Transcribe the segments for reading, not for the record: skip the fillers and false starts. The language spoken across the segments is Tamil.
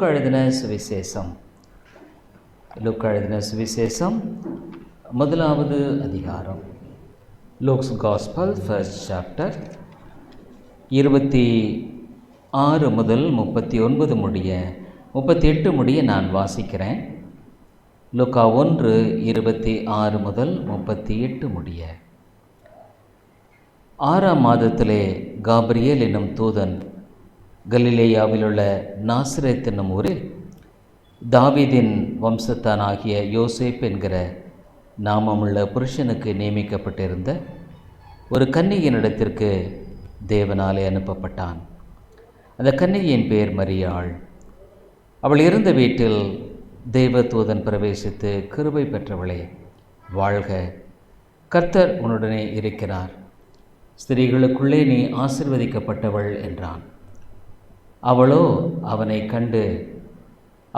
லூக்கா எழுதின சுவிசேஷம். லூக்கா எழுதின சுவிசேஷம் முதலாவது அதிகாரம். லூக்ஸ் காஸ்பல் ஃபர்ஸ்ட் சாப்டர் 26 முதல் 39 முடிய 38 முடிய நான் வாசிக்கிறேன். லூக்கா 1 26 முதல் 38 முடிய. 6ஆம் மாதத்திலே காபிரியேல் என்னும் தூதன் கலிலேயாவில் உள்ள நாசரேத் என்னும் ஊரில் தாவீதின் வம்சத்தானாகிய யோசேப் என்கிற நாமமுள்ள புருஷனுக்கு நியமிக்கப்பட்டிருந்த ஒரு கன்னிகையினிடத்திற்கு தேவனாலே அனுப்பப்பட்டான். அந்த கன்னிகையின் பெயர் மரியாள். அவள் இருந்த வீட்டில் தேவதூதன் பிரவேசித்து, கிருபை பெற்றவளே வாழ்க, கர்த்தர் உன்னுடனே இருக்கிறார், ஸ்திரீகளுக்குள்ளே நீ ஆசீர்வதிக்கப்பட்டவள் என்றான். அவளோ அவனை கண்டு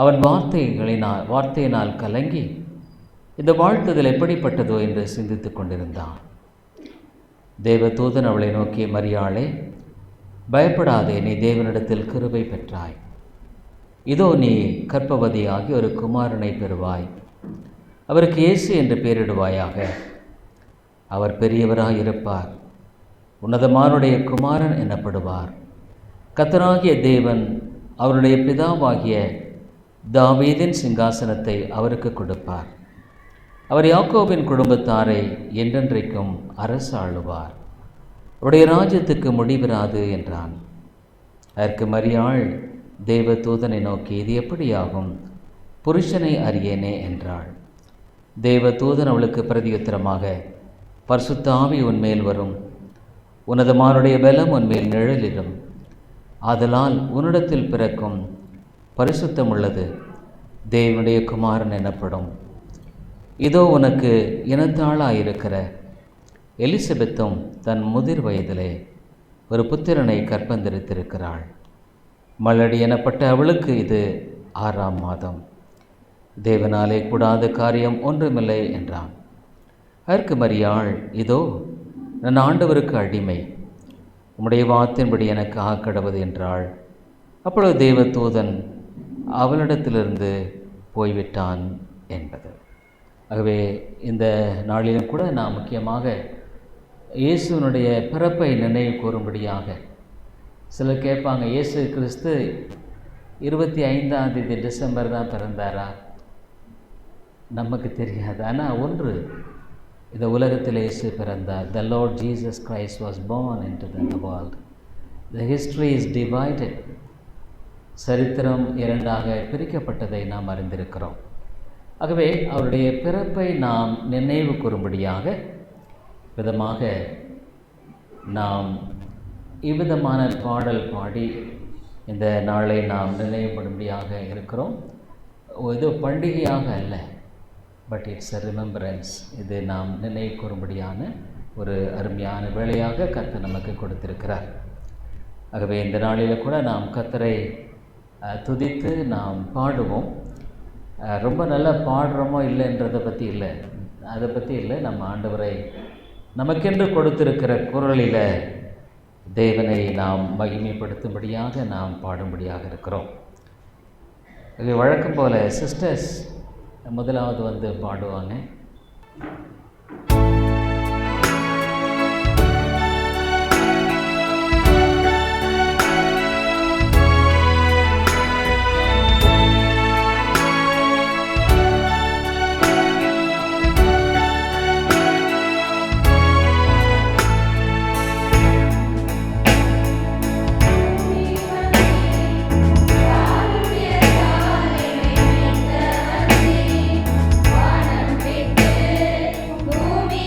அவன் வார்த்தையினால் கலங்கி இந்த வாழ்த்துதல் எப்படிப்பட்டதோ என்று சிந்தித்து கொண்டிருந்தான். தேவதூதன் அவளை நோக்கி, மரியாளே பயப்படாதே, நீ தேவனிடத்தில் கிருபை பெற்றாய். இதோ நீ கர்ப்பவதியாகி ஒரு குமாரனை பெறுவாய், அவருக்கு இயேசு என்று பெயரிடுவாயாக. அவர் பெரியவராய் இருப்பார், உன்னதமானுடைய குமாரன் எனப்படுவார். கர்த்தராகிய தேவன் அவருடைய பிதாவாகிய தாவீதின் சிங்காசனத்தை அவருக்கு கொடுப்பார். அவர் யாக்கோபின் குடும்பத்தாரை என்றென்றைக்கும் அரசாளுவார், அவருடைய ராஜ்யத்துக்கு முடிவிராது என்றான். அதற்கு மரியாள் தேவதூதனை நோக்கி, இது எப்படியாகும், புருஷனை அறியேனே என்றாள். தேவதூதன் அவளுக்கு பிரதியுத்தரமாக, பரிசுத்த ஆவி உன்மேல் வரும், உன்னதமானுடைய பலம் உன்மேல் நிழலிடும். ஆதலால் உன்னிடத்தில் பிறக்கும் பரிசுத்தம் உள்ளது தேவனுடைய குமாரன் எனப்படும். இதோ உனக்கு இனத்தாளாயிருக்கிற எலிசபெத்தும் தன் முதிர் வயதிலே ஒரு புத்திரனை கற்பந்தரித்திருக்கிறாள். மலடி எனப்பட்ட அவளுக்கு இது 6ஆம் மாதம். தேவனாலே கூடாத காரியம் ஒன்றுமில்லை என்றான். அதற்கு மரியாள், இதோ நான் ஆண்டவருக்கு அடிமை, உம்முடைய வார்த்தையின்படி எனக்கு ஆக்கடவது என்றாள். அப்பொழுது தேவதூதன் அவளிடத்திலிருந்து போய்விட்டான் என்பது. ஆகவே இந்த நாளிலும் கூட நாம் முக்கியமாக இயேசுனுடைய பிறப்பை நினைவு கூறும்படியாக, சிலர் கேட்பாங்க, இயேசு கிறிஸ்து 25ஆம் தேதி டிசம்பர் தான் பிறந்தாரா? நமக்கு தெரியாது. ஆனால் ஒன்று, இந்த உலகத்தில் இயேசு பிறந்தார். The Lord Jesus Christ was born into the world. The history is divided. சரித்திரம் இரண்டாக பிரிக்கப்பட்டதை நாம் அறிந்திருக்கிறோம். ஆகவே அவருடைய பிறப்பை நாம் நினைவு கூறும்படியாக விதமாக நாம் இவ்விதமான பாடல் பாடி இந்த நாளை நாம் நினைவுபடும்படியாக இருக்கிறோம். இது பண்டிகையாக அல்ல, பட் இட்ஸ் அ ரிமெம்பரன்ஸ். இது நாம் நினைவு கூறும்படியான ஒரு அருமையான வேளையாக கர்த்தர் நமக்கு கொடுத்திருக்கிறார். ஆகவே இந்த நாளில் கூட நாம் கர்த்தரை துதித்து நாம் பாடுவோம். ரொம்ப நல்லா பாடுறோமோ இல்லைன்றதை பற்றி இல்லை, அதை பற்றி இல்லை. நம்ம ஆண்டவரை நமக்கென்று கொடுத்திருக்கிற குரலில் தேவனை நாம் மகிமைப்படுத்தும்படியாக நாம் பாடும்படியாக இருக்கிறோம். இது வழக்கம் போல் சிஸ்டர்ஸ் முதலாவது பாடுவாங்க. பூமி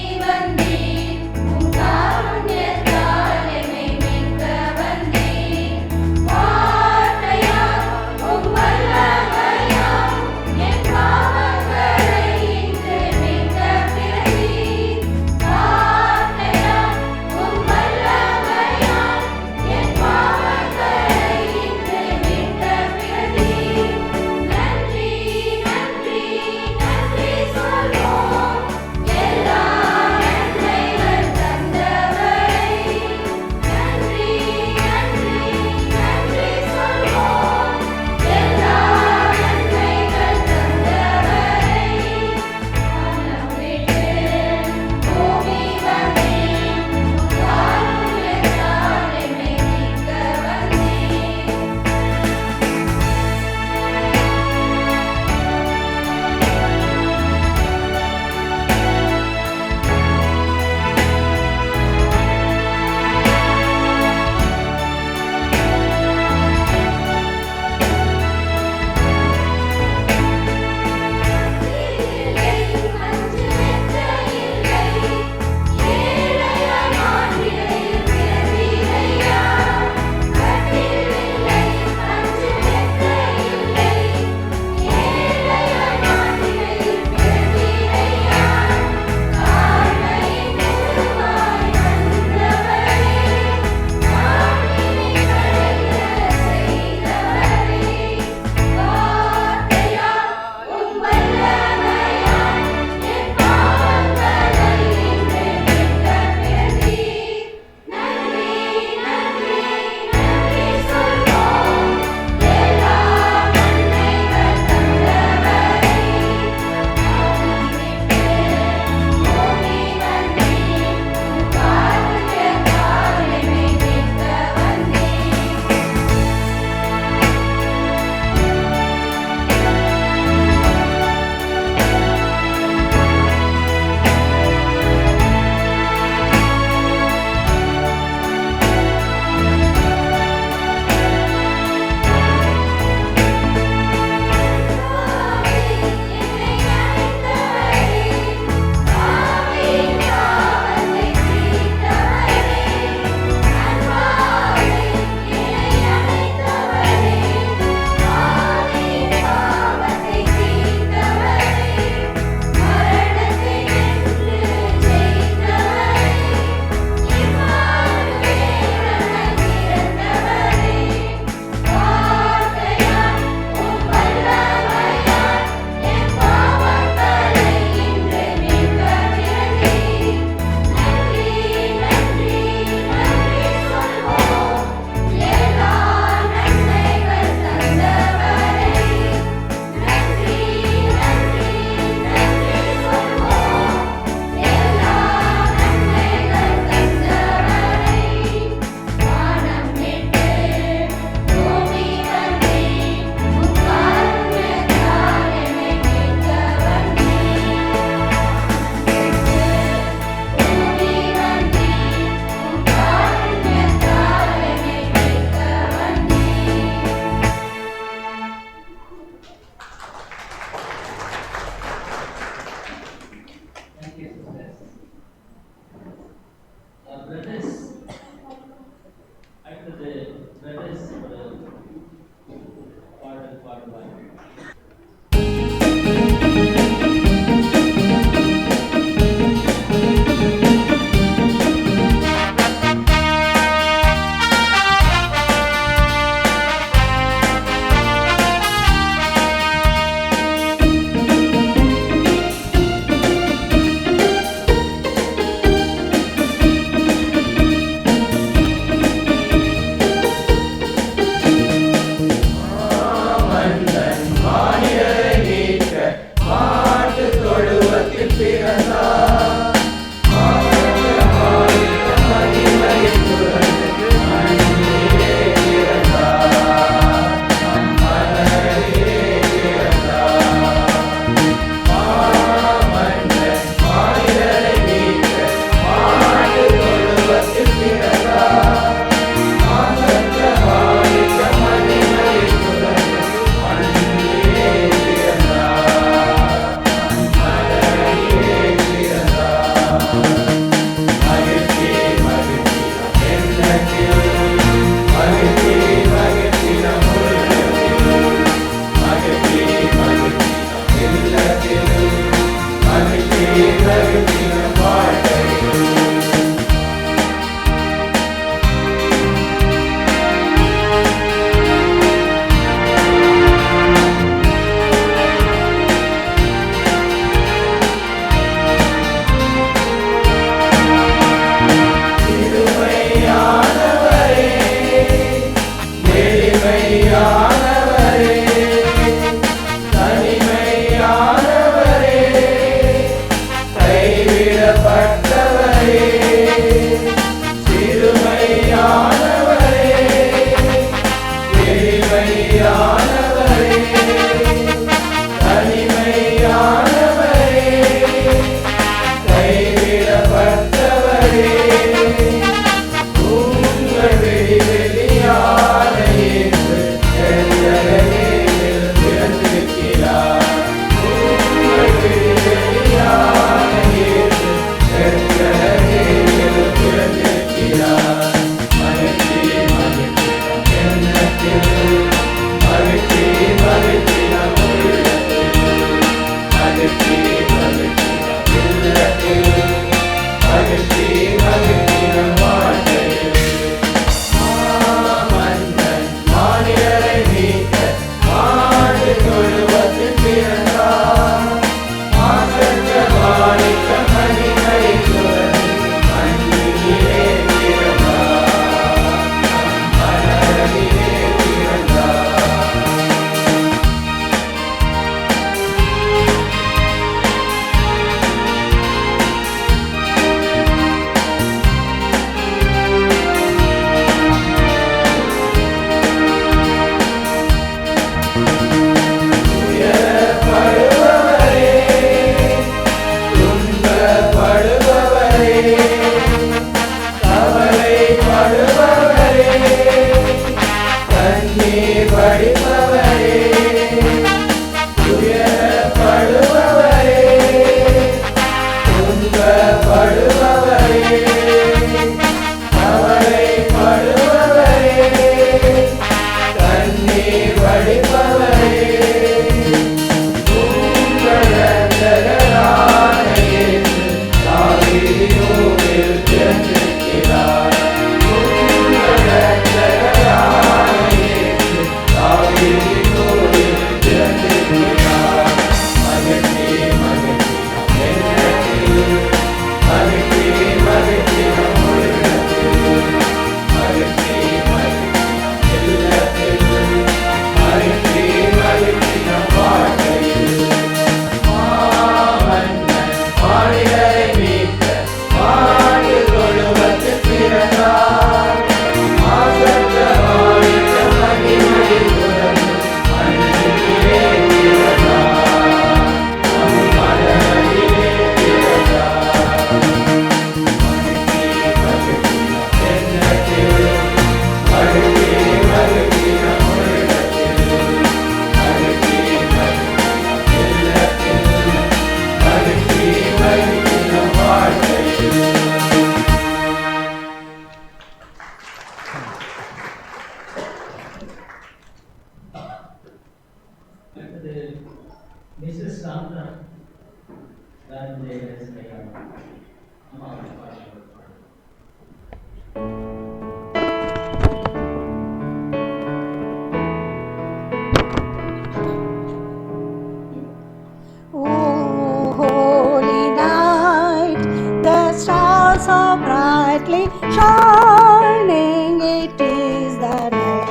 shining, it is the night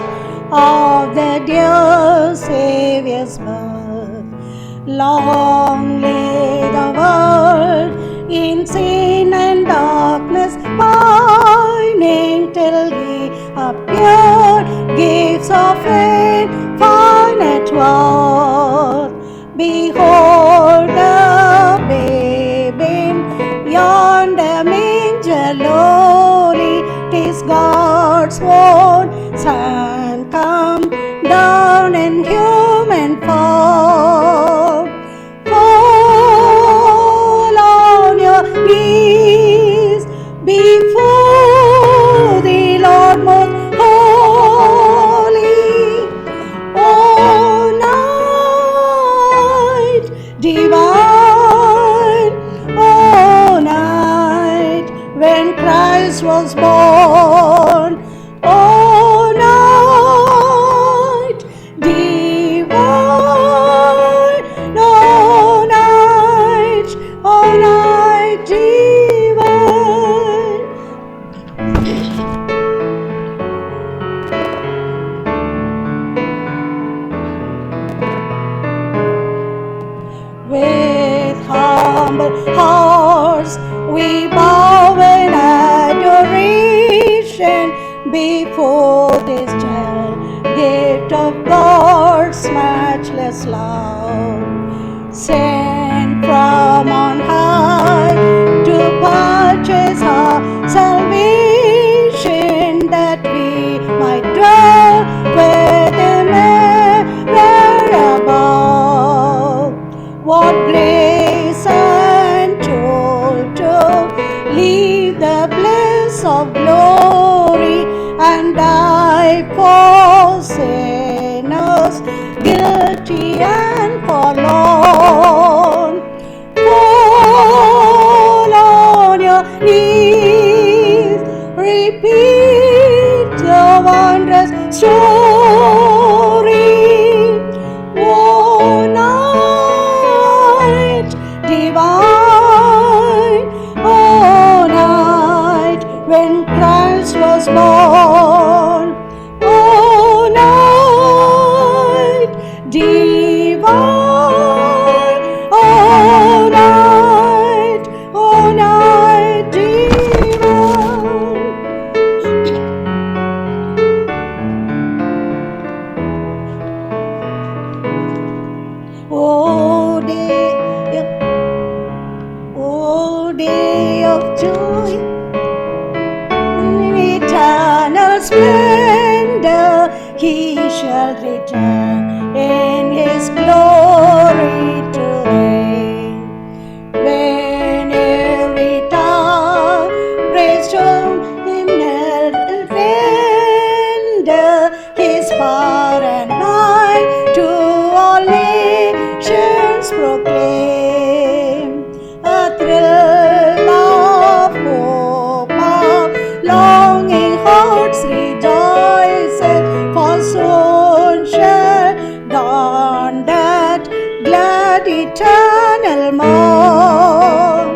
of the dear Saviour's birth. Long lay the world in sin and darkness pining, till He appeared, gifts of infinite worth. Behold the babe in yonder manger lowly, 'tis God's own Son come down in human form. Fall on your knees before the Lord most holy. Oh, now Christ was born. Oh, night divine, oh, night divine. With humble hearts we bow in adoration before this child, gift of God's matchless love, sent from on high to purchase our salvation, that we might dwell with Him ever above. What grace untold to leave the bliss of glory and die for sinners, guilty and forlorn. Fall on your knees, repeat the wondrous story. Oh, night divine, oh, night when Christ was born. Oh, night divine, oh, night divine. Oh, day of joy, in eternal splendor, He shall return in His glory to reign. When every tongue praise to Him will render, His power and might to all nations proclaim. A thrill of hope, our longing hearts rejoicing, for soon shall dawn that glad eternal morn.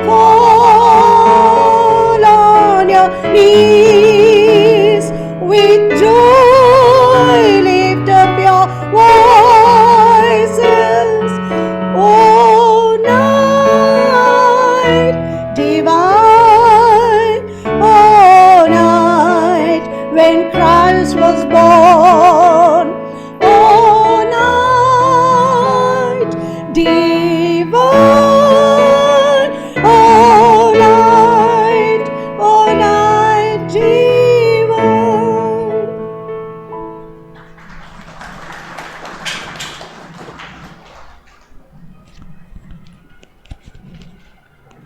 Fall on your knees, with joy lift up your voices. Oh, night divine, oh, night when Christ was born. Oh, night divine, oh, night divine.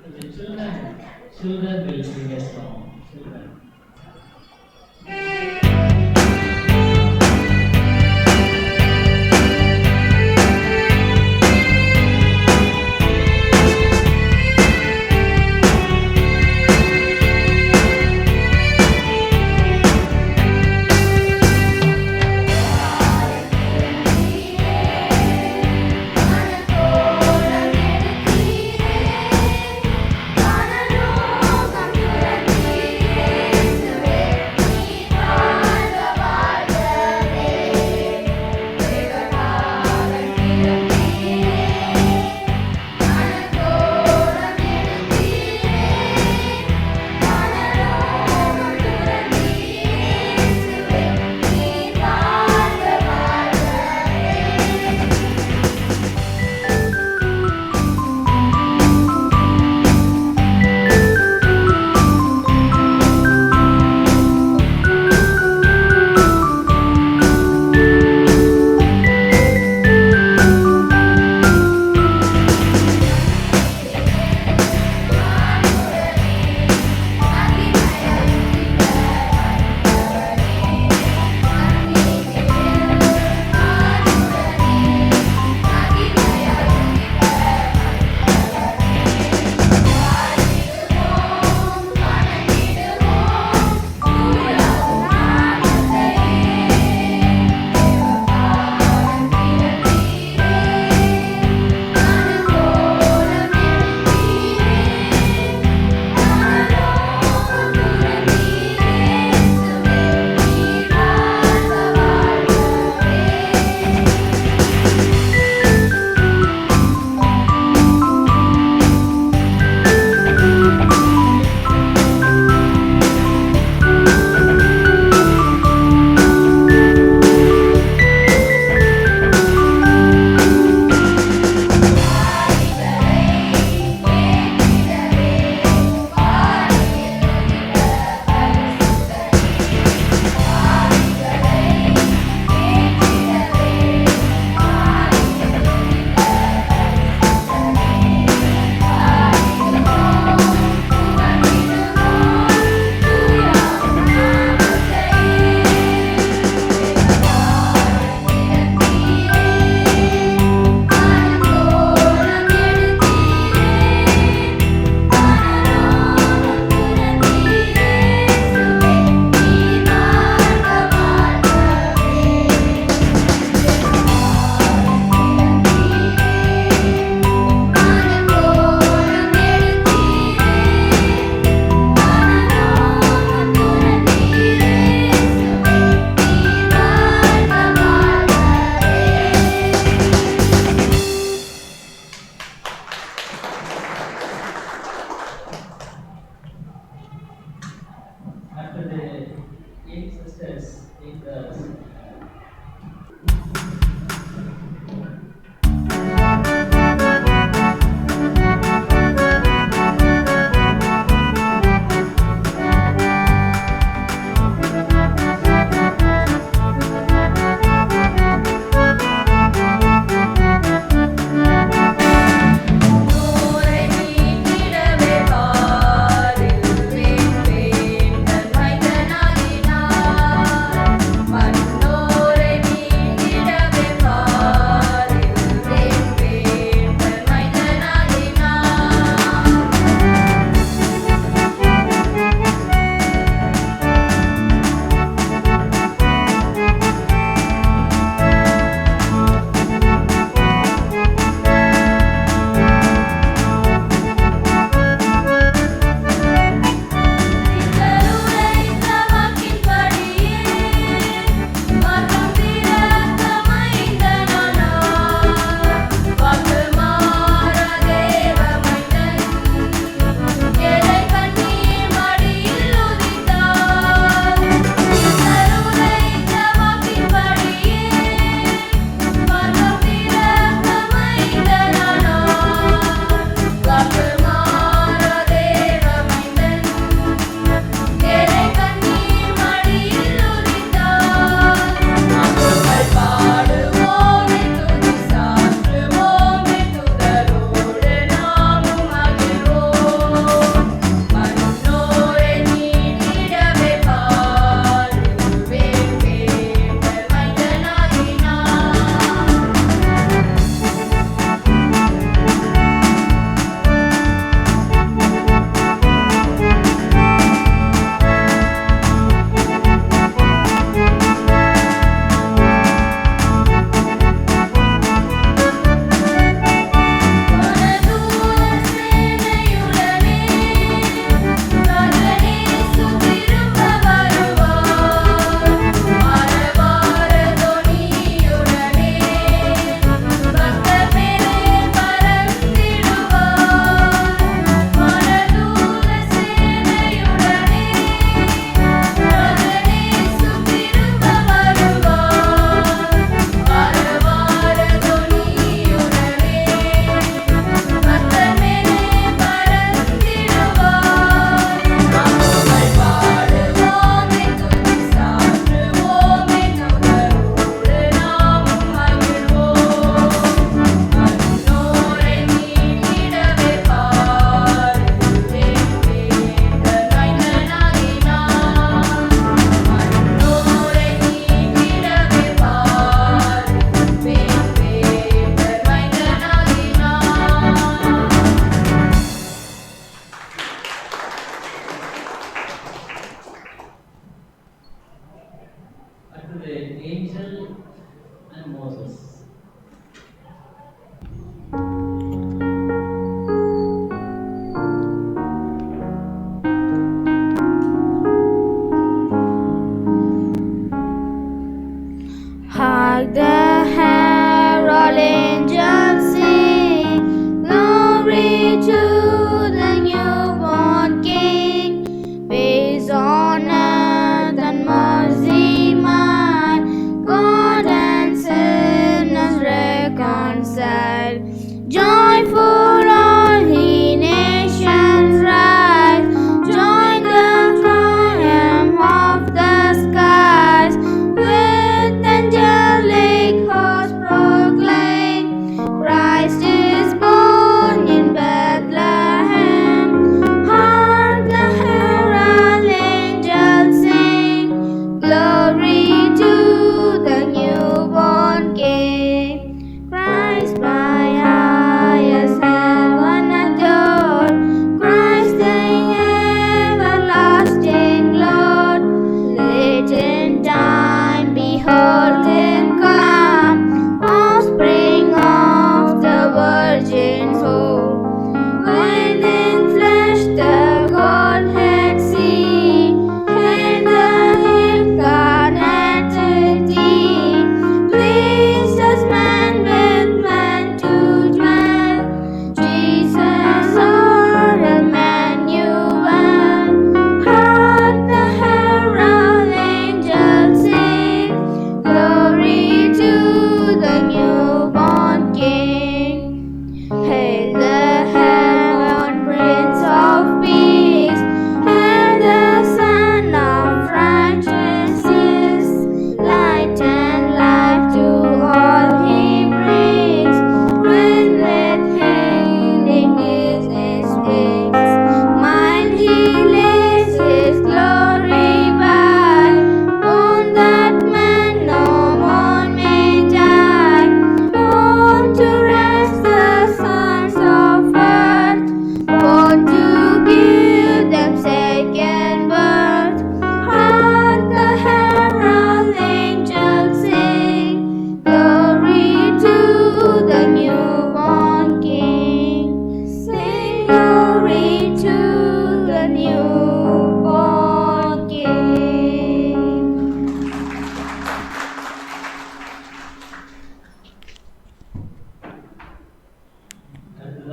The children will sing a song. Children. Para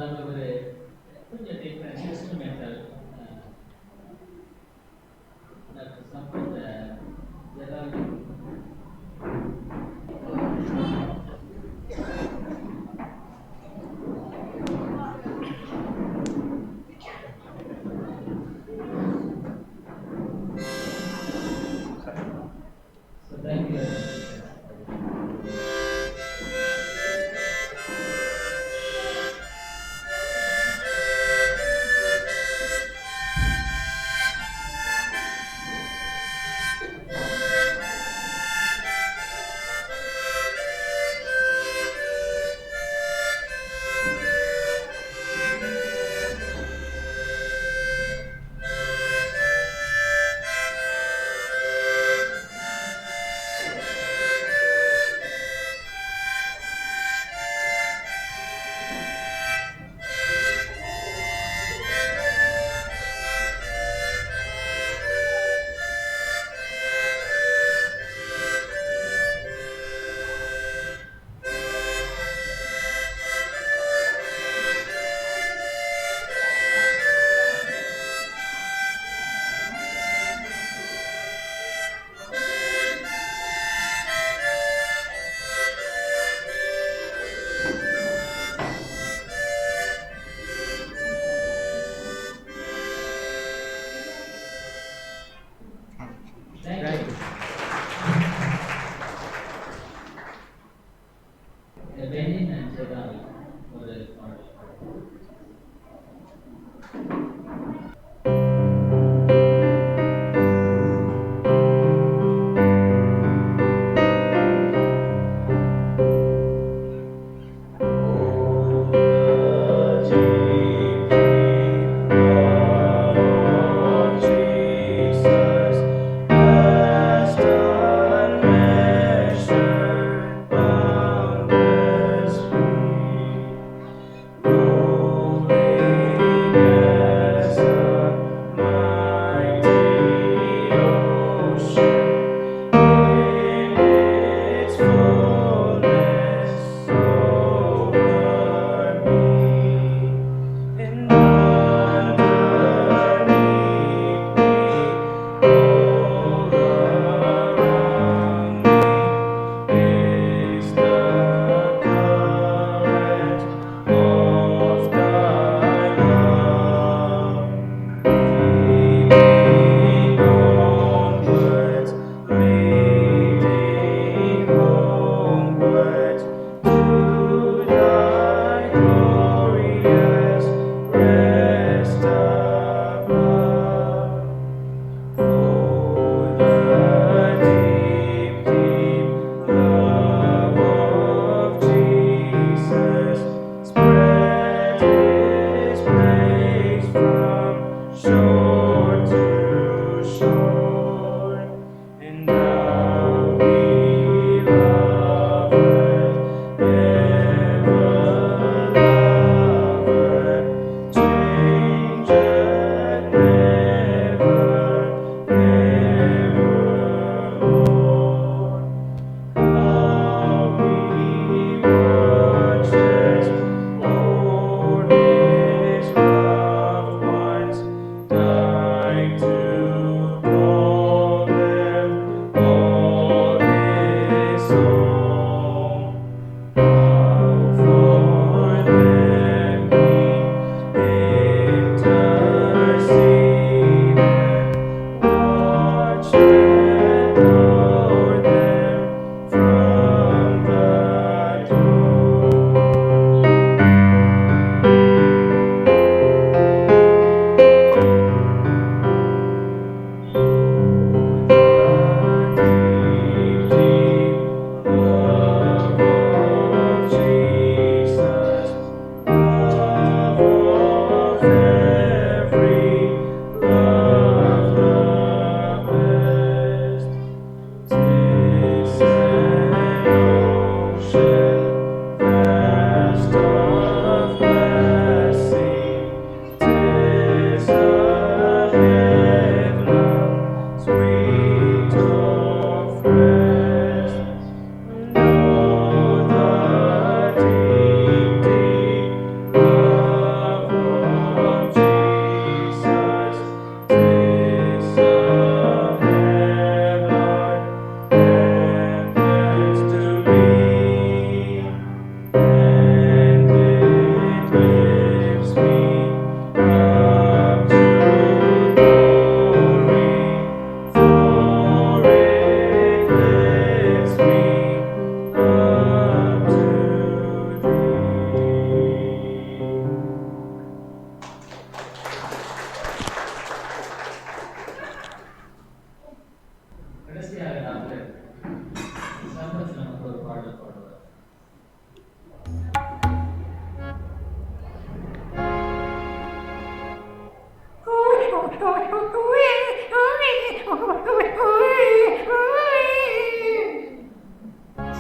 அதாவது ஒரு கொஞ்சம் டிஃப்ரெண்ட் இன்ஸ்ட்ருமெண்டல் சப்போர்ட் ஏதாவது thank you. Thank you. Benin and Segal ஒரு பாடல். Oh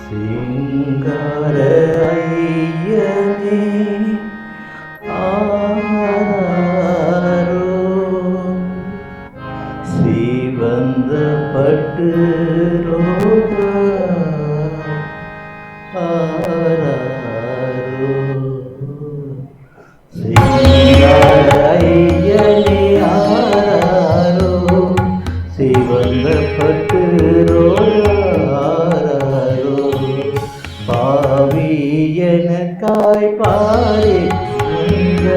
சிங்கார ஐயனே ஆராரோ, சிவந்த பட்டு ரோகா ஆராரோ, சிங்கார ஐயனே ஆராரோ, சிவந்த பட்டு ரோகா ஆராரோ, பாவி எனக்காய் பாரி இந்த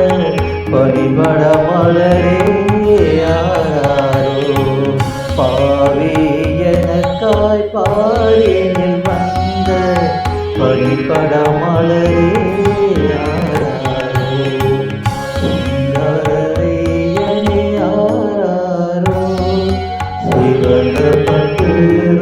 பரிமள மலரே ஆராரோ, பாவி எனக்காய் பாரினில் வந்த பரிமள மலரே ஆராரோ, சுந்தர ஐயனே ஆராரோ, சிவந்த பட்டு இந்த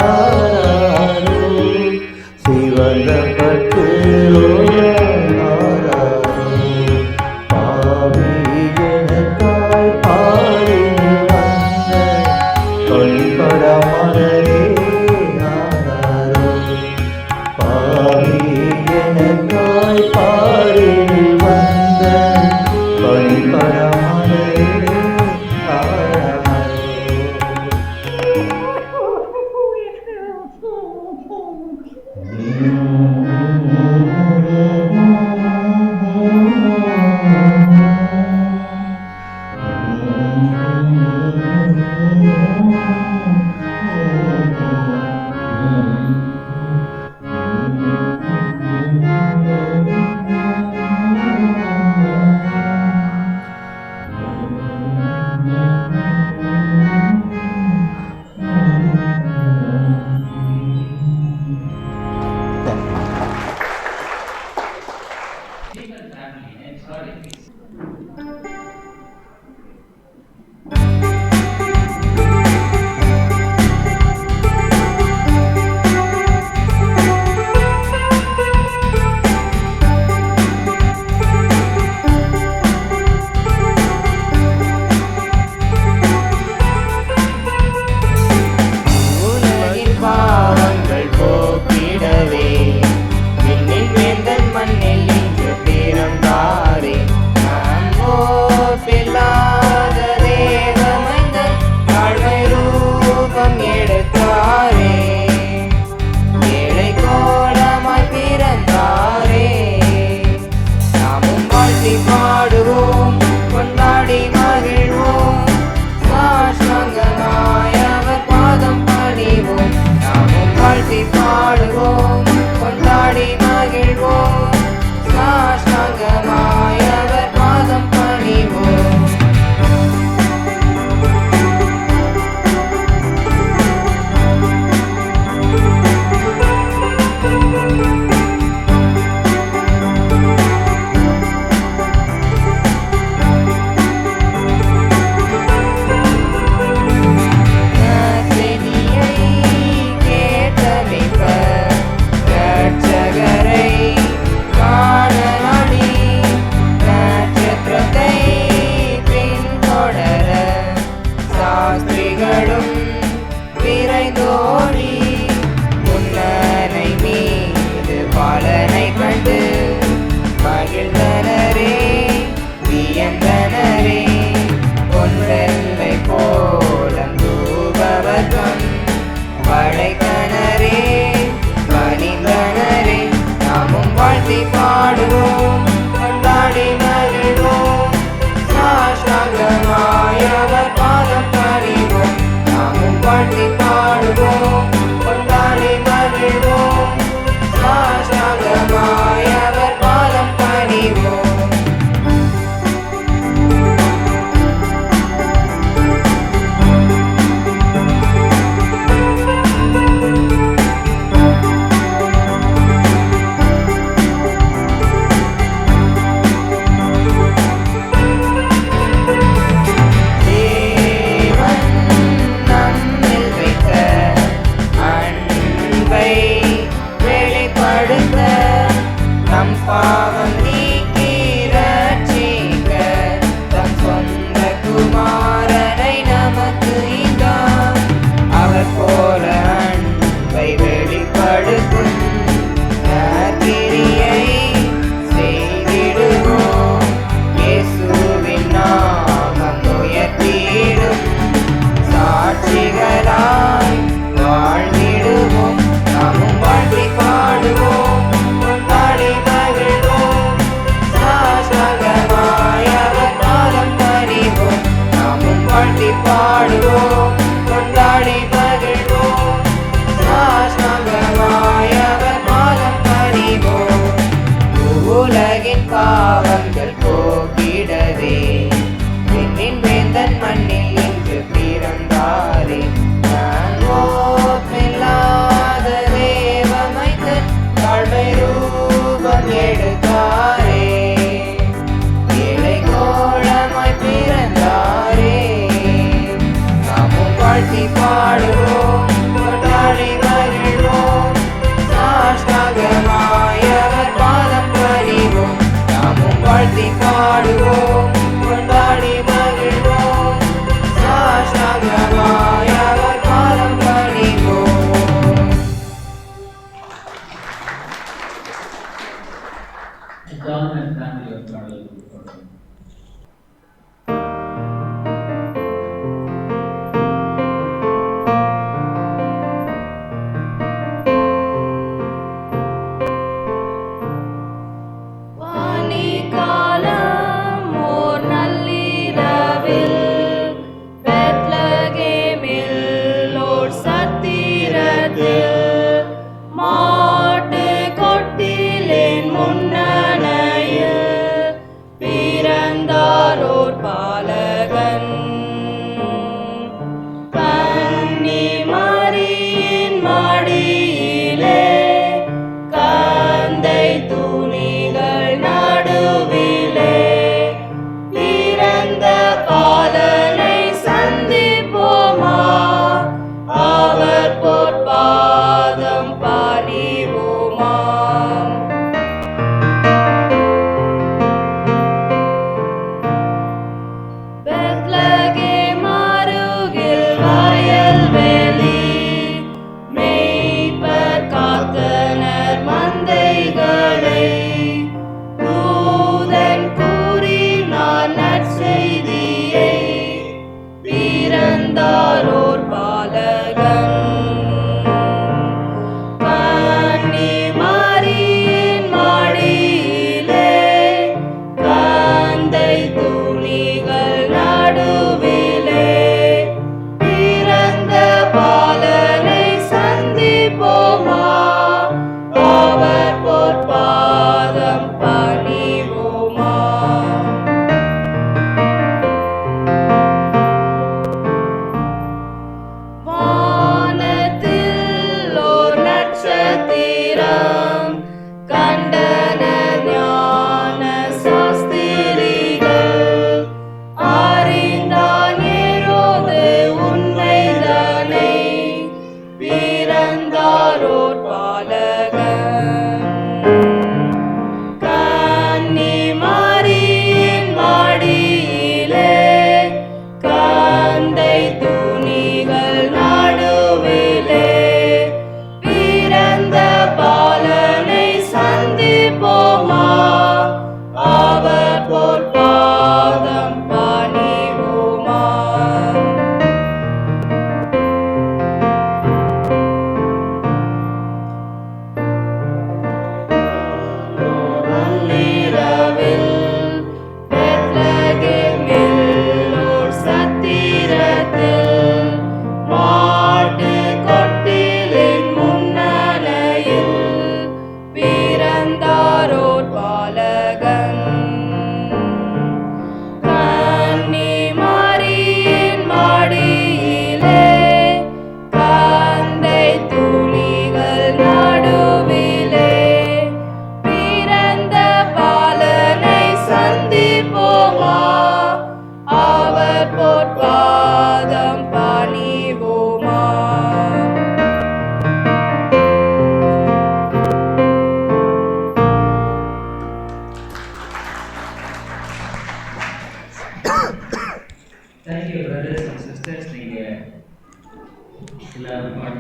ஆராரோ சிவந்த பட்டு ஆராரோ பாவி எனக்காய் பாரினில் வந்த பணிபட மலரே ஆராரோ பாவி எனக்காய் பாரினில் வந்த பணிபட மலரே ஆராரோ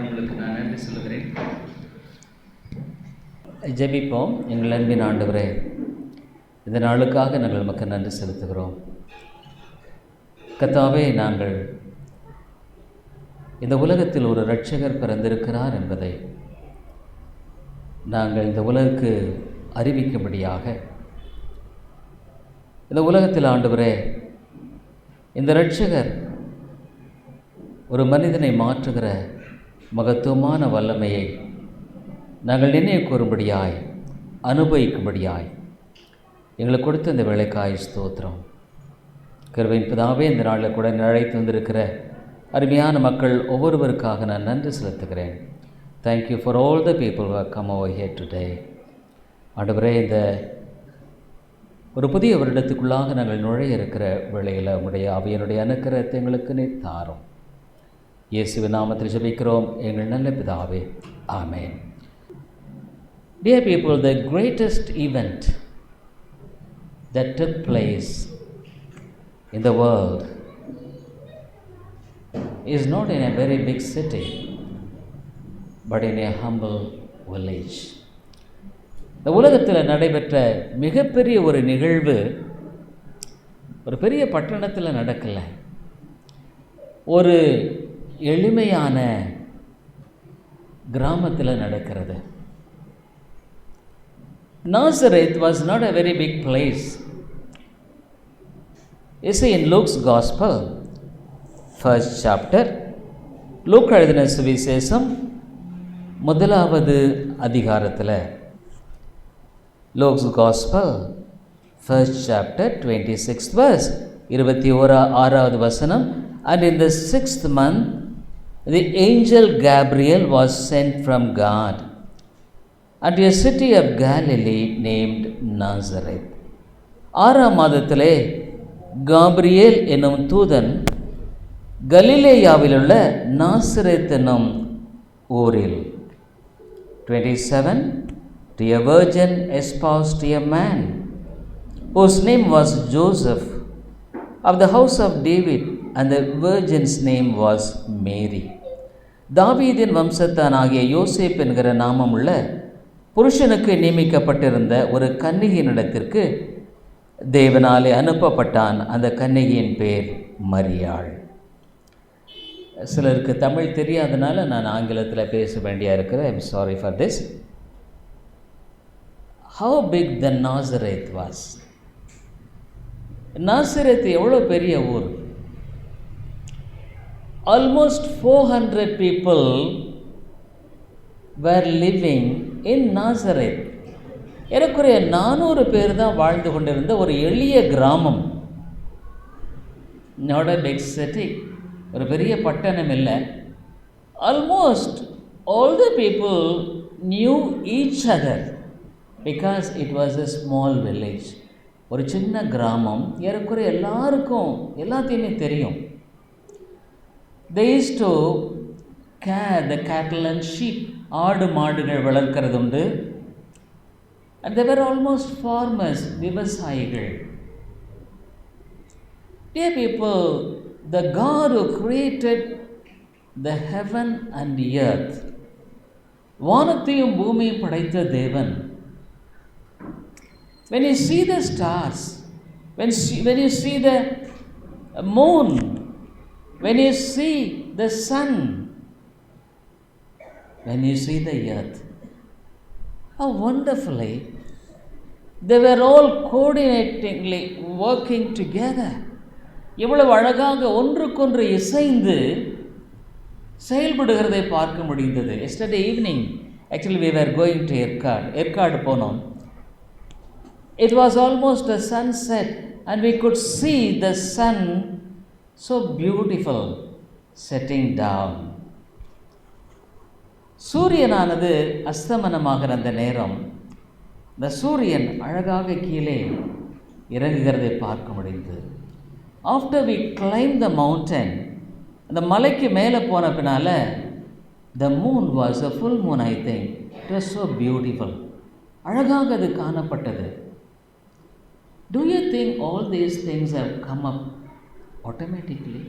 உங்களுக்கு நான் நன்றி சொல்லுகிறேன். ஜெபிப்போம். எங்கள் அன்பின் ஆண்டவரே, இந்த நாளுக்காக நாங்கள் நமக்கு நன்றி செலுத்துகிறோம். கர்த்தாவே, நாங்கள் இந்த உலகத்தில் ஒரு இரட்சகர் பிறந்திருக்கிறார் என்பதை நாங்கள் இந்த உலகுக்கு அறிவிக்கும்படியாக இந்த உலகத்தில் ஆண்டவரே, இந்த இரட்சகர் ஒரு மனிதனை மாற்றுகிற மகத்துவமான வல்லமையை நாங்கள் நினைவு கூறும்படியாய், அனுபவிக்கும்படியாய் எங்களுக்கு கொடுத்த இந்த வேலைக்காய் ஸ்தோத்திரம். கிருபையின் பிதாவே, இந்த நாளில் கூட அழைத்து வந்திருக்கிற அருமையான மக்கள் ஒவ்வொருவருக்காக நான் நன்றி செலுத்துகிறேன். Thank you for all the people who have come over here today. ஆண்டவரே, இந்த ஒரு புதிய வருடத்துக்குள்ளாக நாங்கள் நுழைய இருக்கிற வேளையில் உங்களுடைய ஆவியினுடைய அனுக்கிரகத்தை எங்களுக்கு நீர் தாரும். இயேசுவின் நாமத்தில் ஜெபிக்கிறோம் எங்கள் நல்ல பிதாவே, ஆமென். Dear people, the greatest event that took place in the world is not in a very big city, but in a humble village. இந்த உலகத்தில் நடைபெற்ற மிகப்பெரிய ஒரு நிகழ்வு ஒரு பெரிய பட்டணத்தில் நடக்கலை, ஒரு எளிமையான கிராமத்தில் நடக்கிறது. Nazareth was not a very big place. You see, in Luke's Gospel, first chapter, லூக்கா எழுதின சுவிசேஷம் முதலாவது அதிகாரத்தில், Luke's Gospel, first chapter, 26th verse, 26வது வசனம். And in the 6th month, the angel Gabriel was sent from God unto a city of Galilee named Nazareth. 6ஆம் மாதத்திலே காபிரியேல் என்னும் தூதன் கலிலேயாவிலுள்ள நாசரேத் என்னும் ஊரில் 27 to a virgin espoused to a man whose name was Joseph of the house of David, and the virgin's name was Mary. தாவீதின் வம்சத்தானாகிய யோசேப் என்கிற நாமமுள்ள புருஷனுக்கு நியமிக்கப்பட்டிருந்த ஒரு கன்னிகையினிடத்திற்கு தேவனாலே அனுப்பப்பட்டான். அந்த கன்னிகையின் பேர் மரியாள். சிலருக்கு தமிழ் தெரியாதனால நான் ஆங்கிலத்தில் பேச வேண்டியா இருக்கிறேன். I am sorry for this. How big the Nazareth was. Nazareth எவ்வளோ பெரிய ஊர். Almost 400 people were living in Nazareth. ஏறக்குறைய 400 பேர் தான் வாழ்ந்து கொண்டிருந்த ஒரு எளிய கிராமம். Not a big city. ஒரு பெரிய பட்டணம் இல்லை. Almost all the people knew each other because it was a small village. ஒரு சின்ன கிராமம், ஏறக்குறைய எல்லாருக்கும் எல்லாத்தையுமே தெரியும். They used to care the cattle and sheep. ஆடு மாடுகள் வளர்க்கிறது உண்டு. And they were almost farmers, விவசாயிகள். Dear people, the God who created the heaven and the earth, வானத்தையும் பூமியையும் படைத்த தேவன், when you see the stars, when you see the moon, when you see the sun, when you see the earth, how wonderfully they were all coordinatingly working together. எவ்வளவு அழகாக ஒன்றுக்கொன்று இசைந்து செயல்படுகிறதை பார்க்க முடிந்தது. Yesterday evening, actually we were going to Yercaud போனோம். It was almost a sunset and we could see the sun so beautiful setting down. சூரியனானது அஸ்தமனமாகிற அந்த நேரம் இந்த சூரியன் அழகாக கீழே இறங்குகிறதை பார்க்க முடிந்தது. After we climbed the mountain, அந்த மலைக்கு மேலே போன பின்னால் the moon was a full moon, I think. It was so beautiful. அழகாக அது காணப்பட்டது. Do you think all these things have come up automatically?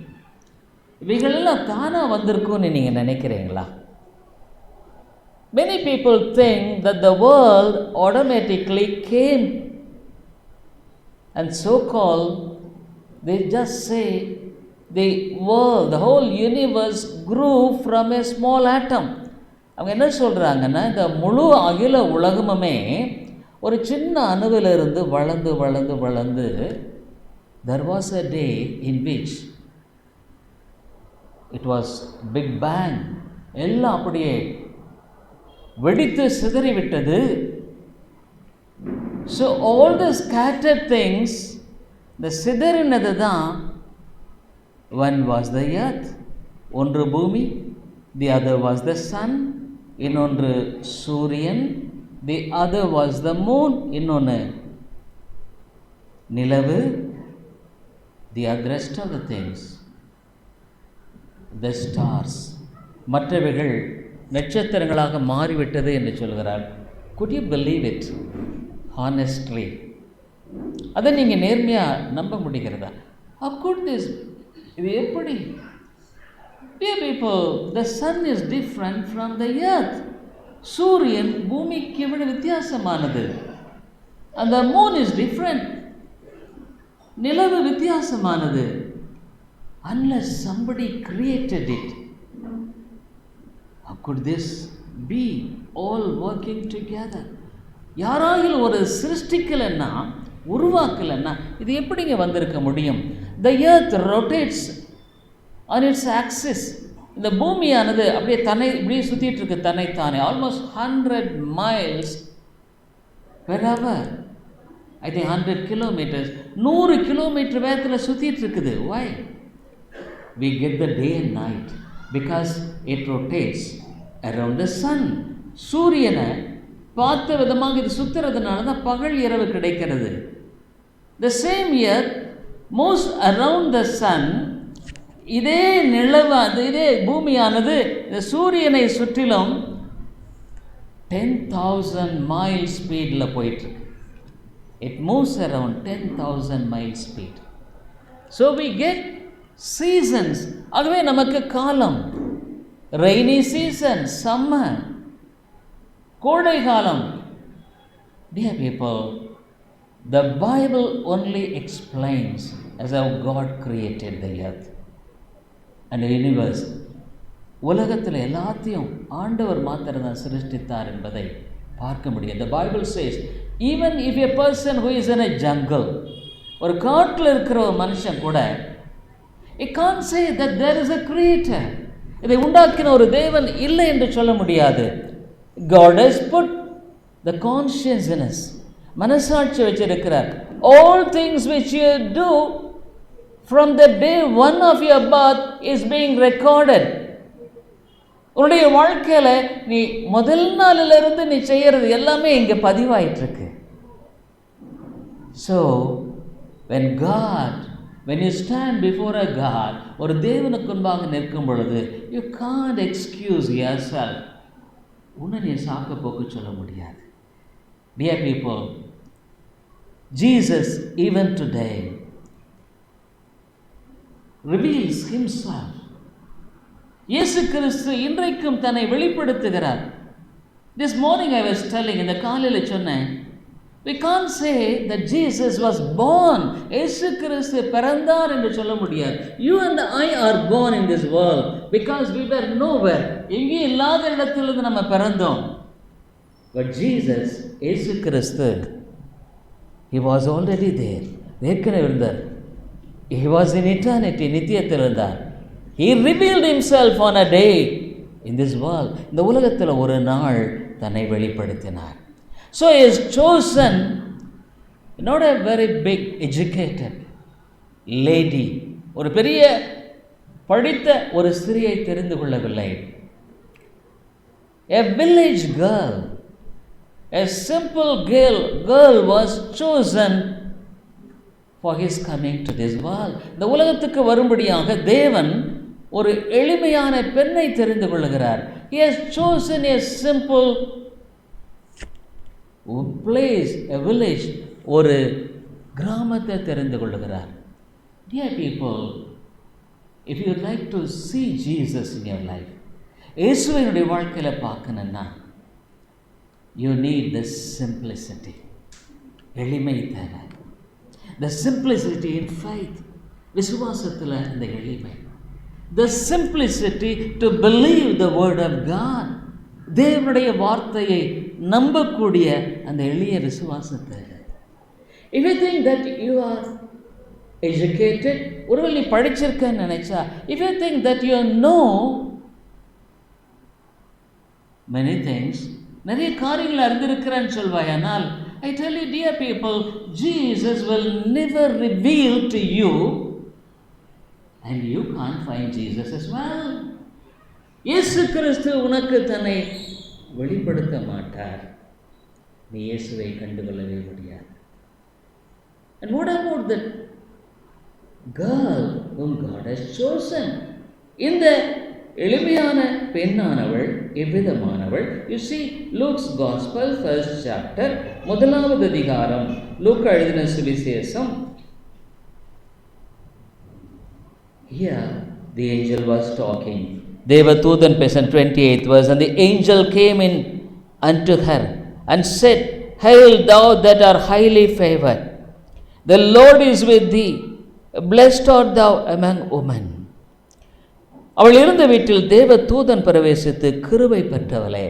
இவைகளெல்லாம் தானாக வந்திருக்கும்னு நீங்கள் நினைக்கிறீங்களா? Many people think that the world automatically came, and so called, they just say the world, the whole universe grew from a small atom. அவங்க என்ன சொல்கிறாங்கன்னா, இந்த முழு அகில உலகமுமே ஒரு சின்ன அணுவிலிருந்து வளர்ந்து வளர்ந்து வளர்ந்து there was a day in which it was big bang, எல்லாம் அப்படியே வெடித்து சிதறிவிட்டது. So all the scattered things, இந்த சிதறினது தான் ஒன் வாஸ் த எர்த், ஒன்று பூமி, the other was the sun, இன்னொன்று சூரியன், the other was the moon, இன்னொன்று நிலவு, the rest of the things the stars, மற்றவைகள் நட்சத்திரங்களாக மாறிவிட்டது என்று சொல்கிறார். could you believe it honestly? அதை நீங்கள் நேர்மையாக நம்ப முடிகிறதா? how could this, இது எப்படி? dear people, the sun is different from the earth. சூரியன் பூமிக்கு விட வித்தியாசமானது. and the moon is different. நிலவு வித்தியாசமானது. unless somebody created it, how could this be all working together? யாராகிலும் ஒரு சிருஷ்டிக்கலைன்னா, உருவாக்கலைன்னா இது எப்படிங்க வந்திருக்க முடியும்? the earth rotates on its axis. இந்த பூமியானது அப்படியே இப்படியே சுற்றிட்டு இருக்கு தன்னைத்தானே, almost 100 miles per hour. I think 100 kilometers, 100 kilometre வேகத்தில் சுற்றிட்டு இருக்குது. why? we get the day and night because it rotates around the sun. சூரியனை பார்த்த விதமாக இது சுற்றுறதுனால தான் பகல் இரவு கிடைக்கிறது. the same earth moves around the sun. இதே நிலவு, இதே பூமியானது இந்த சூரியனை சுற்றிலும் 10,000 miles ஸ்பீடில் போயிட்டுருக்கு. it moves around 10,000 miles speed. so we get seasons. ஆகவே நமக்கு காலம், ரெய்னி சீசன், சம்மர், கோடை காலம். dear people, the Bible only explains as how God created the earth and the universe. உலகத்தில் எல்லாத்தையும் ஆண்டவர் மாத்திரம் தான் சிருஷ்டித்தார் என்பதை பார்க்க முடியும். the Bible says even if a person who is in a jungle, ஒரு காட்டில் இருக்கிற ஒரு மனுஷன் கூட, it can't say that there is a creator. இதை உண்டாக்கின ஒரு தேவன் இல்லை என்று சொல்ல முடியாது. God has put the conscience in us. மனசாட்சி வச்சிருக்கிறார். all things which you do from the day one of your birth is being recorded. உன்னுடைய வாழ்க்கையில் நீ முதல் நாளிலிருந்து நீ செய்கிறது எல்லாமே இங்கே பதிவாயிட்டு இருக்கு. so when you stand before a God, ஒரு தேவனுக்கு முன்பாக நிற்கும் பொழுது, you can't excuse yourself. உன்னை நீ சாக்க போக்கு சொல்ல முடியாது. dear people, Jesus even today reveals himself. இயேசு கிறிஸ்து இன்றைக்கும் தன்னை வெளிப்படுத்துகிறார். this morning I was telling, இந்த காலையில் சொன்னேன், we can't say that Jesus was born. இயேசு கிறிஸ்து பிறந்தார் என்று சொல்ல முடியாது. you and I are born in this world because we were nowhere. எங்கே இல்லாத இடத்திலிருந்து நம்ம பிறந்தோம். but Jesus, இயேசு கிறிஸ்து, he was already there. ஏற்கனவே இருந்தார். he was in eternity, நித்தியத்தில் இருந்தார். he revealed himself on a day in this world. இந்த உலகத்தில் ஒரு நாள் தன்னை வெளிப்படுத்தினார். so he is chosen, not a very big educated lady, ஒரு பெரிய படித்த ஒரு ஸ்திரியை தெரிந்து கொள்ளவில்லை. a village girl, a simple girl was chosen for his coming to this world. இந்த உலகத்துக்கு வரும்படியாக தேவன் ஒரு எளிமையான பெண்ணை தெரிந்து கொள்கிறார். he has chosen a simple place, a village, ஒரு கிராமத்தை தெரிந்து கொள்கிறார். dear people, if you like to see Jesus in your life, இயேசுவினுடைய வாழ்க்கையில் பார்க்கணுன்னா You need the simplicity. எளிமை தேவை. The simplicity in faith. விசுவாசத்தில் அந்த எளிமை. The simplicity to believe the word of God. தேவனுடைய வார்த்தையை நம்பக்கூடிய அந்த எளிய விசுவாசத்தை. If you think that you are educated, ஒருவேளை நீ படிச்சிருக்கன்னு நினைச்சா, if you think that you know many things, நிறைய காரியங்கள் அறிந்திருக்கிறேன்னு சொல்வாயானால், I tell you dear people, Jesus will never reveal to you and you can't find Jesus as well. இயேசு கிறிஸ்து உனக்கு தன்னை வெளிப்படுத்த மாட்டார். நீ இயேசுவை கண்டுகொள்ளவே முடியாது. And what about the girl whom God has chosen? இந்த எளிமையான பெண்ணானவள் எவ்விதமானவள்? You see, Luke's Gospel, 1st chapter, 1வது அதிகாரம், லூக்கா எழுதின சுவிசேஷம். Here the angel was talking. தேவதூதன் passion 28th verse. And the angel came in unto her and said, Hail thou that art highly favored, the Lord is with thee, blessed art thou among women. அவள் இருந்த வீட்டில் தேவ தூதன் பிரவேசித்து, கிருபை பெற்றவளே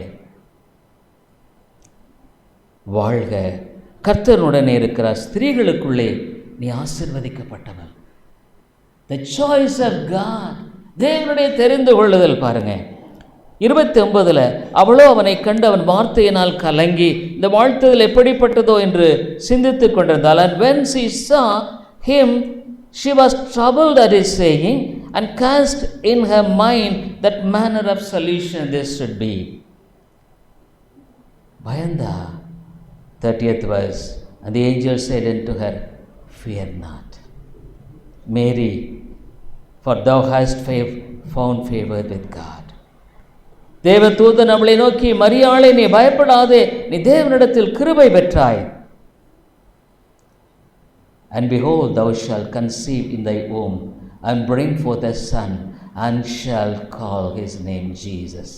வாழ்க, கர்த்தருடனே இருக்கிறார், ஸ்திரீகளுக்குள்ளே நீ ஆசீர்வதிக்கப்பட்டவள். The choice of God, தேவனுடைய தெரிந்து கொள்ளுதல். பாருங்க 29 அவளோ அவனை கண்டு அவன் வார்த்தையினால் கலங்கி இந்த வாழ்த்துதல் எப்படிப்பட்டதோ என்று சிந்தித்துக் கொண்டிருந்தாள். And when she saw him, she was troubled at his saying, and cast in her mind that manner of solution this should be. பயந்தா. 30th verse. And the angel said unto her, Fear not, Mary, for thou hast found favor with God. தேவதூதன் அவளை நோக்கி, மரியாளே நீ பயப்படாதே, நீ தேவனிடத்தில் கிருபை பெற்றாய். And behold, thou shalt conceive in thy womb and bring forth a son, and shall call his name Jesus.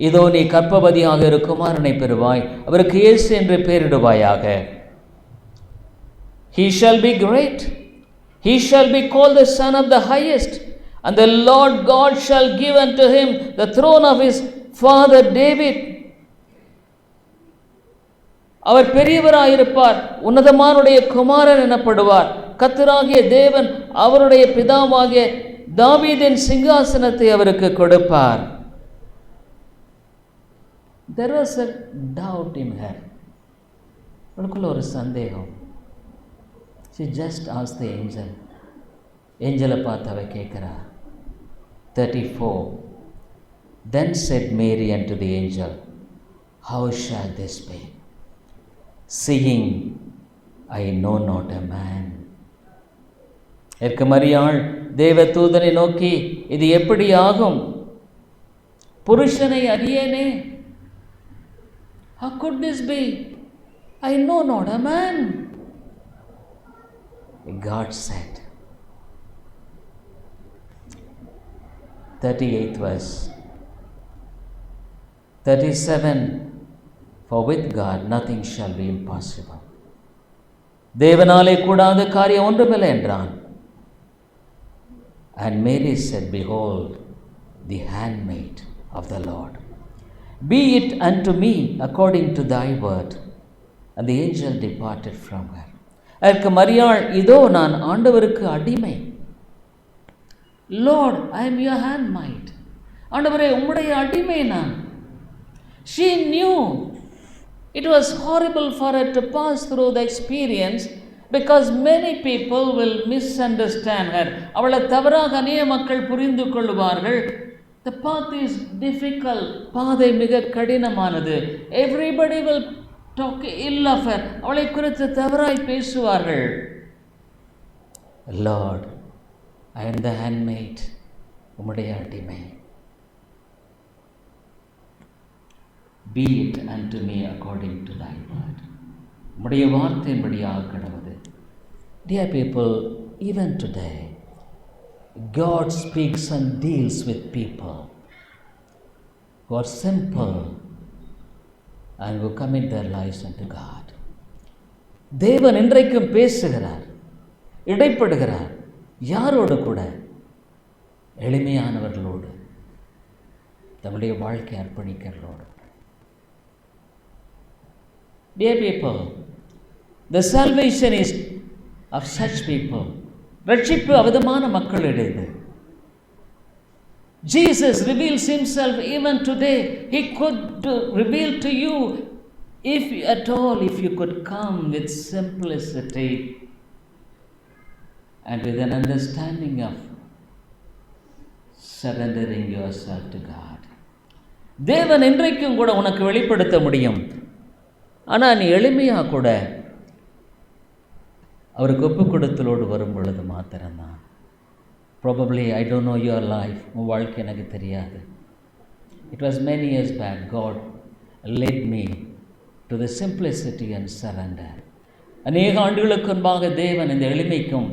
இதோ நீ கர்ப்பவதியாக இரு குமாரனை பெறுவாய், அவருக்கு இயேசு என்று பெயரிடுவாயாக. He shall be great, he shall be called the Son of the Highest, and the Lord God shall give unto him the throne of his father David. அவர் பெரியவராயிருப்பார், உன்னதமானுடைய குமாரன் எனப்படுவார். கர்த்தராகிய தேவன் அவருடைய பிதாவாகிய தாவீதின் சிங்காசனத்தை அவருக்கு கொடுப்பார். There was a doubt in her. அவளுக்குள்ள ஒரு சந்தேகம். She just asked the angel. ஏஞ்சலை பார்த்து அவ கேட்கிறா. 34. Then said Mary unto the angel, How shall this be, seeing I know not a man? மரியாள் தேவதூதனை நோக்கி, இது எப்படி ஆகும், புருஷனை அறியேனே? How could this be? I know not a man. God said, 38th verse. 37. For with God nothing shall be impossible. தேவனாலே கூடாத காரியம் ஒன்றுமில்லை என்றான். And Mary said, Behold, the handmaid of the Lord, be it unto me according to thy word. And the angel departed from her. அதற்கு மரியாள், இதோ நான் ஆண்டவருக்கு அடிமை. Lord, I am your handmaid. ஆண்டவரே, உம்முடைய அடிமை நான். She knew it was horrible for her to pass through the experience because many people will misunderstand her. அவளை தவறாக அநேக மக்கள் புரிந்து கொள்வார்கள். The path is difficult. பாதை மிக கடினமானது. Everybody will talk ill of her. அவளை குறித்து தவறாய் பேசுவார்கள். Lord, I am the handmaid. உம்முடைய அடிமை. Be it unto me according to thy word. உம்முடைய வார்த்தையின்படியாக கடவுது. Dear people, even today, God speaks and deals with people who are simple, and who commit their lives unto God. தேவன் இன்றைக்கும் பேசுகிறார், இடைப்படுகிறார். யாரோடு கூட? எளிமையானவர்களோடு, தம்முடைய வாழ்க்கை அர்ப்பணிக்கிறவர்களோடு. Dear people, the salvation is of such people. ரட்சிப்பு அவிதமான மக்களிடையது. Jesus reveals himself even today. He could reveal to you, if at all, if you could come with simplicity and with an understanding of surrendering yourself to God. தேவன் இன்றைக்கும் கூட உனக்கு வெளிப்படுத்த முடியும். ஆனால் நீ எளிமையாக கூட அவருக்கு ஒப்பு கொடுத்தலோடு வரும் பொழுது மாத்திரம்தான். Probably I don't know your life. உன் வாழ்க்கை எனக்கு தெரியாது. It was many years back God led me to the simplicity and surrender. அநேக ஆண்டுகளுக்கு முன்பாக தேவன் இந்த எளிமைக்கும்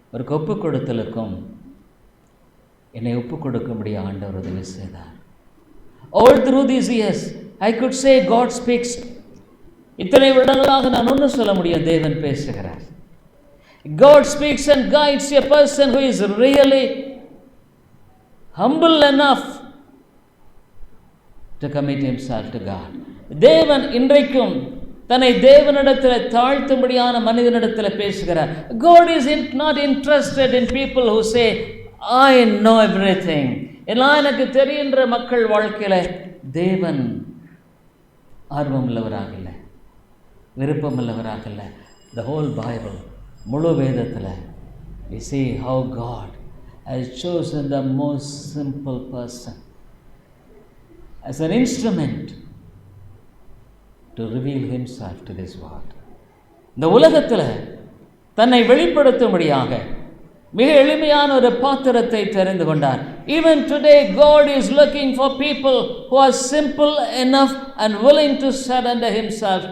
அவருக்கு ஒப்பு கொடுத்தலுக்கும் என்னை ஒப்பு கொடுக்கும்படி ஆண்டவர் உதவி செய்தார். All through these years I could say God speaks. இத்தனை வருடங்களாக நான் ஒன்று சொல்ல முடியும், தேவன் பேசுகிறார். God speaks and guides a person who is really humble enough to commit himself to God. தேவன் இன்றைக்கும் தன்னை தேவனிடத்தில் தாழ்த்தும்படியான மனிதனிடத்தில் பேசுகிறார். God is not interested in people who say, I know everything. எல்லாம் எனக்கு தெரிகின்ற மக்கள் வாழ்க்கையில் தேவன் ஆர்வம் உள்ளவராக இல்லை, விருப்பம் உள்ளவராக இல்லை. The whole Bible, முழு வேதத்தில் we see how God has chosen the most simple person as an instrument to reveal himself to this world. இந்த உலகத்தில் தன்னை வெளிப்படுத்தும்படியாக மிக எளிமையான ஒரு பாத்திரத்தை தெரிந்து கொண்டார். Even today God is looking for people who are simple enough and willing to surrender himself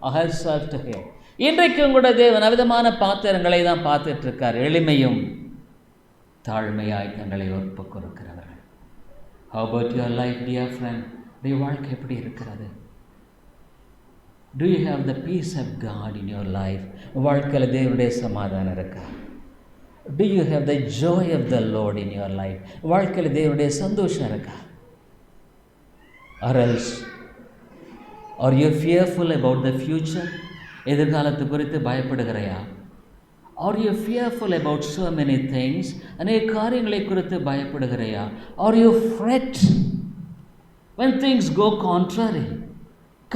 or herself to him. இன்றைக்கும் கூட தேவன் அவிதமான பாத்திரங்களை தான் பார்த்துட்டு இருக்கார். எளிமையும் தாழ்மையாய் தங்களை ஒப்பு கொடுக்கிறவர்கள். How about your life, dear friend? உடைய வாழ்க்கை எப்படி இருக்கிறது? Do you have the peace of God in your life? வாழ்க்கையில் தேவனுடைய சமாதானம் இருக்கா? Do you have the joy of the Lord in your life? வாழ்க்கையில் தேவனுடைய சந்தோஷம் இருக்கா? Or else, are you fearful about the future? எதிர்காலத்து குறித்து பயப்படுகிறையா? Are you fearful about so many things? அநேக காரியங்களை குறித்து பயப்படுகிறையா? Are you fret when things go contrary?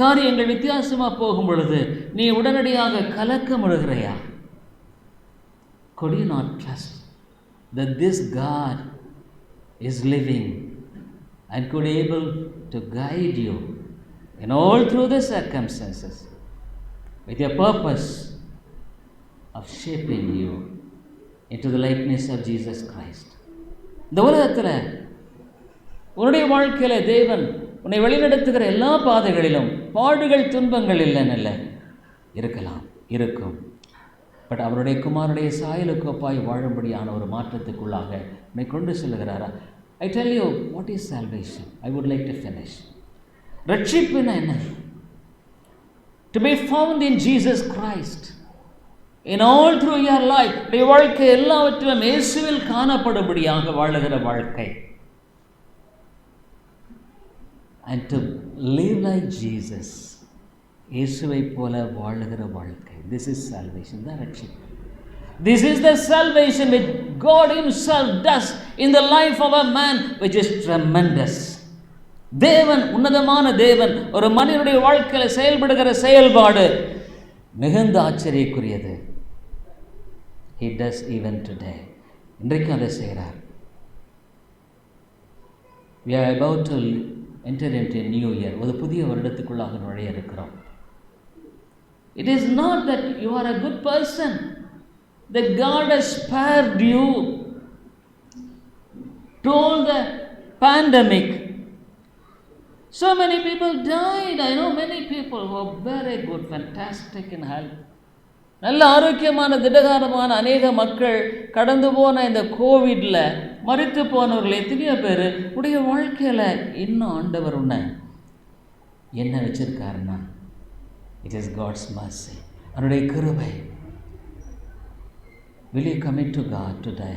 காரியங்கள் வித்தியாசமாக போகும் பொழுது நீ உடனடியாக கலக்கம் விடுகிறையா? Could you not trust that this God is living and could able to guide you in all through the circumstances with a purpose of shaping you into the likeness of Jesus Christ? இந்த உலகத்தில் உன்னுடைய வாழ்க்கையில் தேவன் உன்னை வழிநடத்துகிற எல்லா பாதைகளிலும் பாடுகள் துன்பங்கள் இல்லைன்னு இல்லை, இருக்கலாம், இருக்கும். பட் அவருடைய குமாரனுடைய சாயலுக்கு ஒப்பாய் வாழும்படியான ஒரு மாற்றத்துக்குள்ளாக உன்னை கொண்டு செல்கிறாரா? I tell you what is salvation. I would like to finish. ரட்சிப்புன்னா என்ன? To be found in Jesus Christ in all through your life. உடைய வாழ்க்கை எல்லாவற்றிலும் இயேசுவில் காணப்படும்படியாக வாழுகிற வாழ்க்கை. And to live like Jesus, இயேசுவை போல வாழுகிற வாழ்க்கை. This is salvation. This is the salvation which God himself does in the life of a man, which is tremendous. தேவன், உன்னதமான தேவன் ஒரு மனிதனுடைய வாழ்க்கையில் செயல்படுகிற செயல்பாடு மிகுந்த ஆச்சரியக்குரியது. He does even today. இன்றைக்கு அதை செய்கிறார். We are about to enter into a new year. ஒரு புதிய வருடத்துக்குள்ளாக நுழைய இருக்கிறோம். It is not that you are a good person, that God has spared you to all the pandemic. So many people died. I know many people who are very good, fantastic in health. நல்ல ஆரோக்கியமான திடகாரமான அநேக மக்கள் கடந்து போன இந்த கோவிடில் மரித்து போனவர்கள் எத்தனையோ பேர் உடைய வாழ்க்கையில் இன்னும் ஆண்டவர் உன்னை என்ன வச்சிருக்காருன்னா, இட் இஸ் காட்ஸ் மர்சி, அவருடைய கிருபை. will you commit to God today?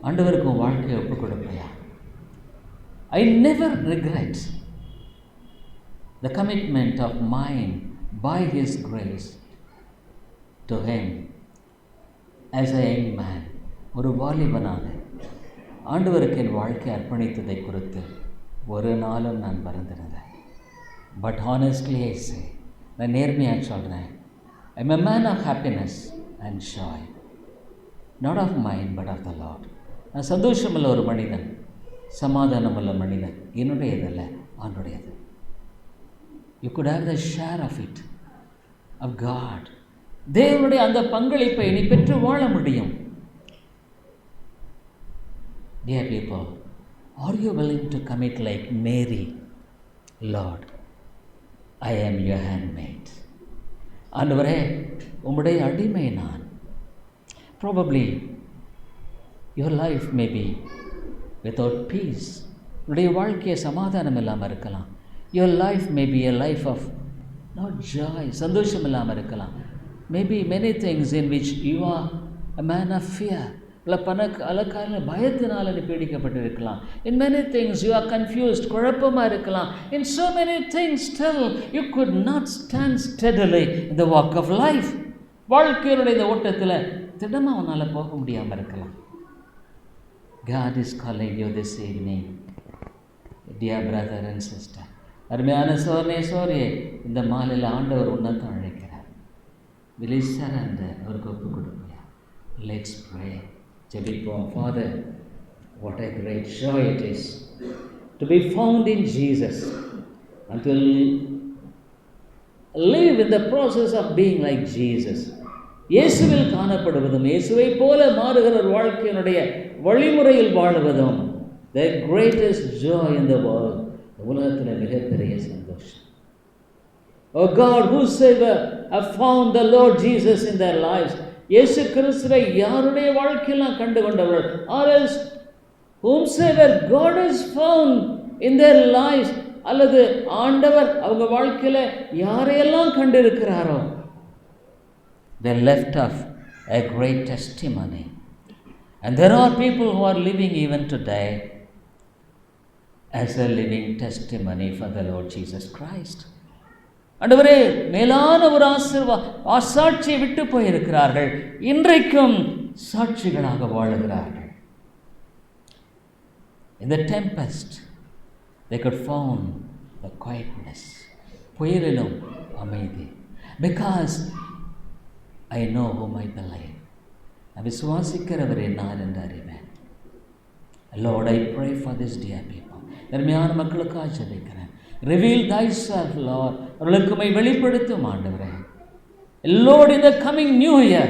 ஆண்டவருக்கு உன் வாழ்க்கையை ஒப்பு கொடுப்பையா? I never regret the commitment of mine by His grace to Him as a young man. ஒரு வாலிபனாக ஆண்டவருக்கு என் வாழ்க்கை அர்ப்பணித்ததை குறித்து ஒரு நாளும் நான் மறந்திருந்தேன். பட் ஹானஸ்ட்லி ஐ சே, நான் நேர்மையாக சொல்கிறேன், I am a man of happiness and joy, not of mind but of the lord. நான் சந்தோஷமுள்ள ஒரு மனிதன், சமாதானமுள்ள மனிதன், என்னுடையதல்ல, அவனுடையது. You could have the share of it, of God. தேவனுடைய அந்த பங்களிப்பை நீ பெற்று வாழ முடியும். Dear people, are you willing to commit like Mary? Lord, I am your handmaid. ஆண்டவரே, உம்முடைய அடிமை நான். Probably your life may be without peace. உன்னுடைய வாழ்க்கையை சமாதானம் இல்லாமல் இருக்கலாம். Your life may be a life of not joy, சந்தோஷம் இல்லாமல் இருக்கலாம். Maybe many things in which you are a man of fear. பல பயத்தினால் நீ பீடிக்கப்பட்டிருக்கலாம். In many things you are confused, குழப்பமாக இருக்கலாம். In so many things still you could not stand steadily in the walk of life. வாழ்க்கையினுடைய இந்த ஓட்டத்தில் திடமாக உன்னால் போக முடியாமல் இருக்கலாம். God is calling you this evening, dear brother and sister. அருமையான சோதனை சோரியே, இந்த மாலையில் ஆண்டவர் உன்னதான் அழைக்கிறார். Will you surrender? அவருக்கு ஒப்பு கொடுப்பையா? Let's pray. ஜெபிப்போம். Father, what a great joy it is to be found in Jesus and to live in the process of being like Jesus. இயேசுவில் காணப்படுவதும் இயேசுவை போல மாறுகிற ஒரு வாழ்க்கையினுடைய வழிமுறையில் வாழுவதும் the greatest joy in the world. உலகத்தில் மிகப்பெரிய சந்தோஷம். Oh God, whosoever have found the Lord Jesus in their lives, இயேசு கிறிஸ்துவை யாருடைய வாழ்க்கையெல்லாம் கண்டு கொண்டவர்கள், or else whomsoever God has found in their lives, அல்லது ஆண்டவர் அவங்க வாழ்க்கையில் யாரையெல்லாம் கண்டிருக்கிறாரோ, they left off a great testimony. And there are people who are living even today as a living testimony for the Lord Jesus Christ. ஆண்டவரே, மேலான ஒரு சாட்சியை விட்டு போயிருக்கிறார்கள், இன்றைக்கும் சாட்சிகளாக வாழுகிறார்கள். In the tempest they could found the quietness. புயலிலும் அமைதி. Because I know whom I believe. நான் விசுவாசிக்கிறவரே நான் என்று அறிவேன். Lord, I pray for this dear people. தர்மையான மக்களுக்காக ஜெபிக்கிறேன். Reveal thyself, Lord. அவர்களுக்குமை வெளிப்படுத்தும் ஆண்டவரே. Lord, in the coming new year,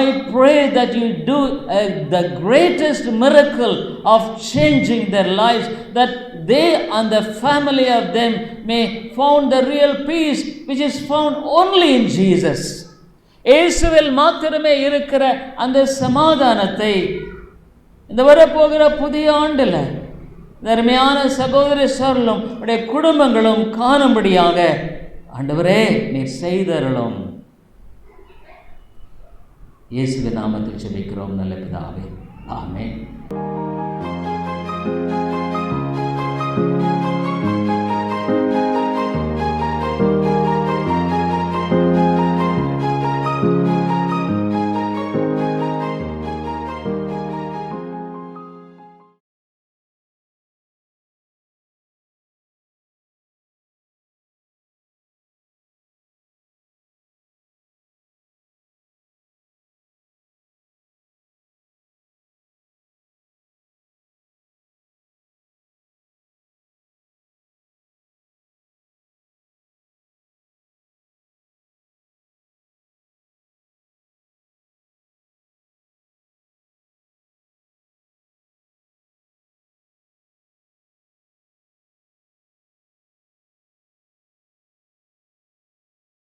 I pray that you do the greatest miracle of changing their lives, that they and the family of them may found the real peace which is found only in Jesus. இயேசுவில் மாத்திரமே இருக்கிற அந்த சமாதானத்தை இந்த வரப்போகிற புதிய ஆண்டில் தர்மையான சகோதர சகோதரர்களும் உடைய குடும்பங்களும் காணும்படியாக ஆண்டவரே நீர் செய்தருளும். இயேசுவின் நாமத்தில் ஜெபிக்கிறோம் நல்ல பிதாவே, ஆமென்.